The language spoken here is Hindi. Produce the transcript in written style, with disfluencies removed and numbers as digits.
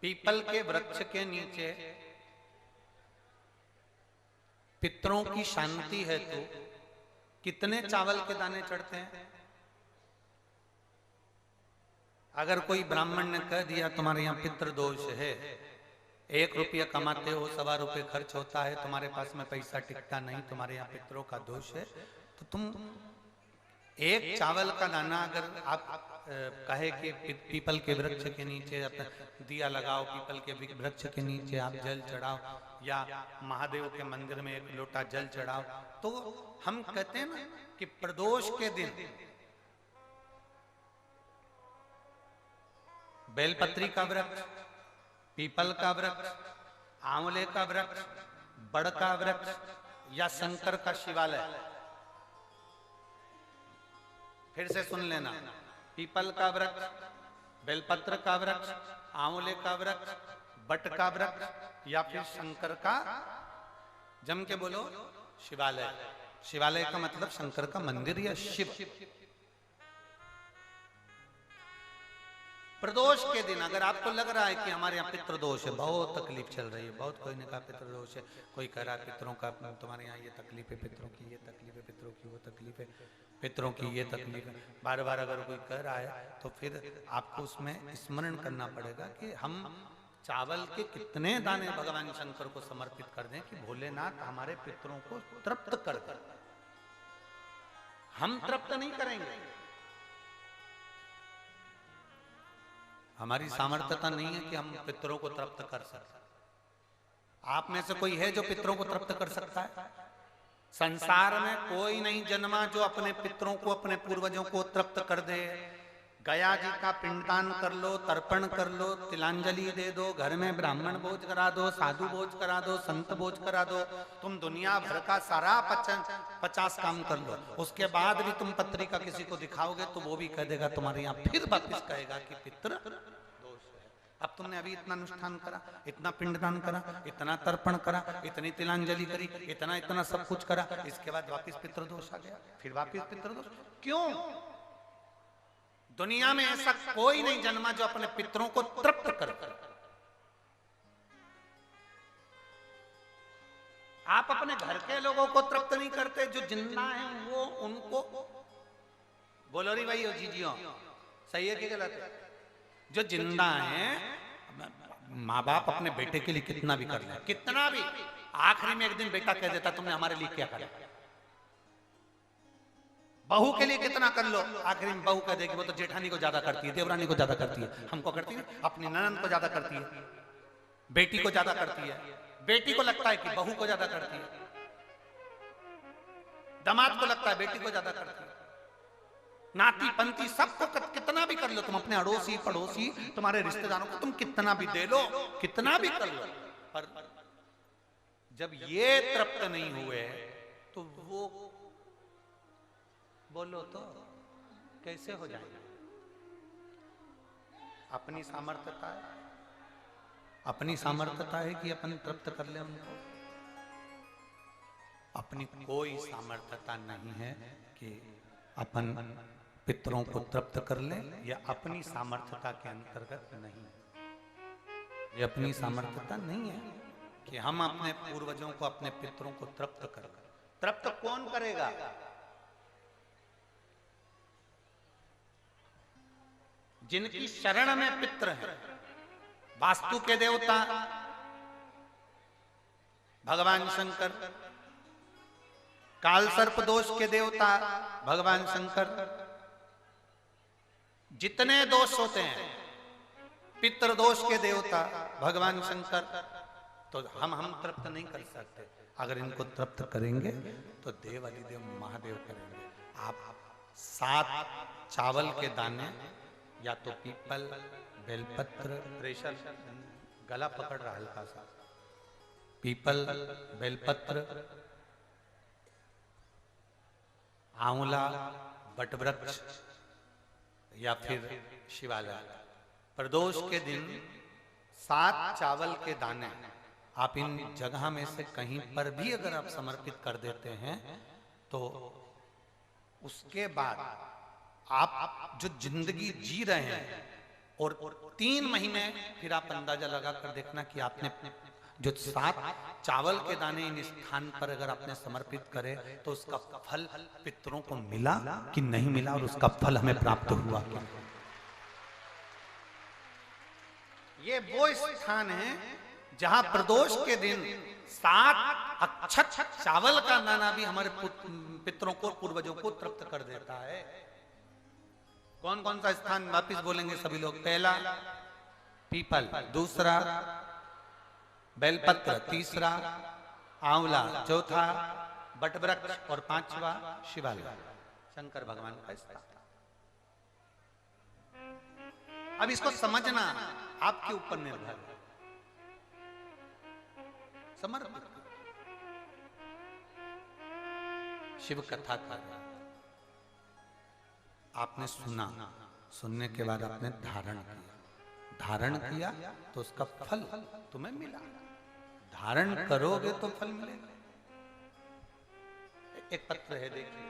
पीपल के वृक्ष के नीचे पितरों की शांति है तो कितने चावल के दाने चढ़ते हैं? अगर कोई ब्राह्मण ने कह दिया तुम्हारे यहाँ पितृ दोष है, 1 रुपया कमाते हो, 1.25 रुपये खर्च होता है, तुम्हारे पास में पैसा टिकता नहीं, तुम्हारे यहाँ पितरों का दोष है, तो तुम एक चावल का दाना अगर आप कहे कि पीपल के वृक्ष के नीचे दिया लगाओ, पीपल के वृक्ष के नीचे आप जल चढ़ाओ, या महादेव के मंदिर में 1 लोटा जल चढ़ाओ, तो हम कहते हैं ना कि प्रदोष के दिन बेलपत्री का वृक्ष, पीपल का वृक्ष, आंवले का वृक्ष, बड़ का वृक्ष या शंकर का शिवालय, फिर से सुन लेना, पीपल का वृक्ष, बेलपत्र का वृक्ष, आंवले का वृक्ष, बट का वृक्ष या फिर शंकर का, जम के बोलो, शिवालय। शिवालय का मतलब शंकर का मंदिर या शिव। प्रदोष के दिन अगर आपको लग रहा है कि हमारे यहाँ पितृदोष है, बहुत तकलीफ चल रही है, बहुत कोई ने कहा पितृदोष है, कोई कह रहा है पितरों का, तुम्हारे यहाँ ये तकलीफ है, पितरों की ये तकलीफ है, पितरों की वो तकलीफ है, पितरों की ये तकलीफ है, बार बार अगर कोई कह रहा है तो फिर आपको उसमें स्मरण करना पड़ेगा कि हम चावल के कितने दाने भगवान शंकर को समर्पित कर दें कि भोलेनाथ हमारे पितरों को तृप्त कर दें। हम तृप्त नहीं करेंगे, हमारी सामर्थ्यता नहीं है कि हम पितरों को तृप्त कर सकते। आप में से कोई है जो पितरों को तृप्त कर सकता है? संसार में कोई नहीं जन्मा जो अपने पितरों को, अपने पूर्वजों को तृप्त कर दे। गया जी का पिंडदान कर लो, तर्पण कर लो, तिलांजलि दे दो, घर में ब्राह्मण भोज करा दो, साधु भोज करा दो, संत भोज करा दो, तुम दुनिया भर का सारा 50 काम कर लो, उसके बाद भी तुम पत्री का किसी को दिखाओगे तो वो भी कह देगा तुम्हारे यहाँ, फिर वापिस कहेगा कि पितृ दोष है। अब तुमने अभी इतना अनुष्ठान करा, इतना पिंडदान करा, इतना तर्पण करा, इतनी तिलांजलि करी, इतना इतना सब कुछ करा, इसके बाद वापिस पितृदोष आ गया, फिर वापिस पितृदोष। क्यों? दुनिया में ऐसा कोई नहीं जन्मा जो अपने पितरों को तृप्त कर। आप अपने घर के लोगों को तृप्त नहीं करते, जो जिंदा हैं वो उनको बोलो री भाई, जीजियो सही है कि गलत है? जो जिंदा हैं, माँ बाप अपने बेटे के लिए कितना भी कर ले, कितना भी, आखिरी में एक दिन बेटा कह देता तुमने हमारे लिए क्या करा। बहू के लिए कितना कर लो, आखिरी में बहू कह देगी वो तो जेठानी को ज्यादा करती है, देवरानी को ज्यादा करती है, हमको करती है, अपनी ननद को ज्यादा करती है, बेटी को ज्यादा करती है, बेटी को लगता है कि बहू को ज्यादा करती है, दामाद को लगता है बेटी को ज्यादा करती है, नाती पंती सबको कितना भी कर लो तुम, अपने अड़ोसी पड़ोसी तुम्हारे रिश्तेदारों को तुम कितना भी दे लो, कितना भी कर लो, पर जब ये तृप्त नहीं हुए तो वो बोलो तो कैसे हो जाएगा? अपनी सामर्थ्यता है, अपनी सामर्थ्यता है कि अपन तृप्त कर ले उनको? अपनी कोई सामर्थ्यता नहीं है कि अपन पितरों को तृप्त कर ले, या अपनी सामर्थ्यता के अंतर्गत नहीं, ये अपनी सामर्थ्यता नहीं है कि हम अपने पूर्वजों को, अपने पितरों को तृप्त कर। तृप्त कौन करेगा? जिनकी शरण में पितृ है। वास्तु के देवता भगवान शंकर, काल सर्प दोष के देवता भगवान शंकर, जितने दोष होते हैं पितृ दोष के देवता भगवान शंकर, तो हम तृप्त नहीं कर सकते। अगर इनको तृप्त करेंगे तो देव अधिदेव महादेव करेंगे। आप 7 चावल के दाने, या तो पीपल, बेलपत्र, प्रेशर गला पकड़ रहा हल्का सा, पीपल, बेलपत्र, आंवला, बटवृक्ष या फिर शिवालय, प्रदोष के दिन 7 चावल के दाने आप इन जगह में से कहीं पर भी अगर आप समर्पित कर देते हैं तो उसके बाद आप जो जिंदगी जी रहे हैं और 3 महीने फिर आप अंदाजा लगा कर देखना कि आपने जो 7 चावल के दाने इन स्थान पर अगर आपने समर्पित करे तो उसका फल पितरों को मिला कि नहीं मिला, और उसका फल हमें प्राप्त हुआ क्या। ये वो स्थान है जहां प्रदोष के दिन 7 अक्षत चावल का दाना भी हमारे पितरों को, पूर्वजों को तृप्त कर देता है। कौन कौन सा स्थान वापिस बोलेंगे सभी लोग? पहला पीपल, दूसरा बेलपत्र, तीसरा आंवला, चौथा बटवृक्ष और 5वां शिवालय, शंकर भगवान का स्थान। अब इसको समझना आपके ऊपर निर्भर है। समर्पित शिव कथा का आपने सुना, सुनने के बाद आपने धारण किया तो उसका फल तुम्हें मिला। धारण करोगे तो फल मिलेगा। एक पत्र है, देखिए।